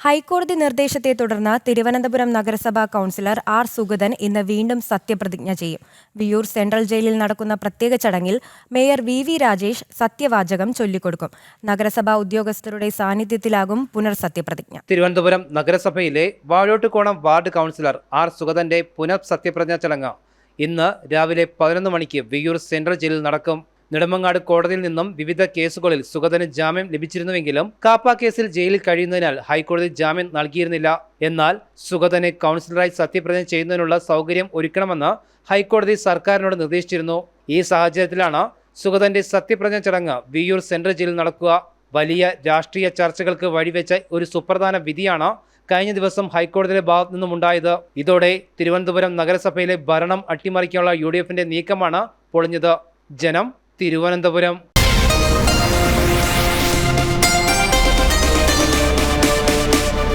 ഹൈക്കോടതി നിർദ്ദേശത്തെ തുടർന്ന് തിരുവനന്തപുരം നഗരസഭാ കൗൺസിലർ ആർ സുഗതൻ ഇന്ന് വീണ്ടും സത്യപ്രതിജ്ഞ ചെയ്യും. വിയ്യൂർ സെൻട്രൽ ജയിലിൽ നടക്കുന്ന പ്രത്യേക ചടങ്ങിൽ മേയർ വി രാജേഷ് സത്യവാചകം ചൊല്ലിക്കൊടുക്കും. നഗരസഭാ ഉദ്യോഗസ്ഥരുടെ സാന്നിധ്യത്തിലാകും പുനർസത്യപ്രതിജ്ഞ. തിരുവനന്തപുരം നഗരസഭയിലെ വാഴോട്ടുകോണം വാർഡ് കൗൺസിലർ ആർ സുഗതന്റെ പുനഃസത്യപ്രതിജ്ഞാ ചടങ്ങ് ഇന്ന് രാവിലെ 11 മണിക്ക് വിയ്യൂർ സെൻട്രൽ ജയിലിൽ നടക്കും. നെടുമങ്ങാട് കോടതിയിൽ നിന്നും വിവിധ കേസുകളിൽ സുഗതന് ജാമ്യം ലഭിച്ചിരുന്നുവെങ്കിലും കാപ്പ കേസിൽ ജയിലിൽ കഴിയുന്നതിനാൽ ഹൈക്കോടതി ജാമ്യം നൽകിയിരുന്നില്ല. എന്നാൽ സുഗതനെ കൗൺസിലറായി സത്യപ്രതിജ്ഞ ചെയ്യുന്നതിനുള്ള സൗകര്യം ഒരുക്കണമെന്ന് ഹൈക്കോടതി സർക്കാരിനോട് നിർദ്ദേശിച്ചിരുന്നു. ഈ സാഹചര്യത്തിലാണ് സുഗതന്റെ സത്യപ്രതിജ്ഞ ചടങ്ങ് വിയ്യൂർ സെൻട്രൽ ജയിലിൽ നടക്കുക. വലിയ രാഷ്ട്രീയ ചർച്ചകൾക്ക് വഴിവെച്ച ഒരു സുപ്രധാന വിധിയാണ് കഴിഞ്ഞ ദിവസം ഹൈക്കോടതിയുടെ ഭാഗത്തു നിന്നുമുണ്ടായത്. ഇതോടെ തിരുവനന്തപുരം നഗരസഭയിലെ ഭരണം അട്ടിമറിക്കാനുള്ള UDFന്റെ നീക്കമാണ് പൊളിഞ്ഞത്. ജനം, തിരുവനന്തപുരം.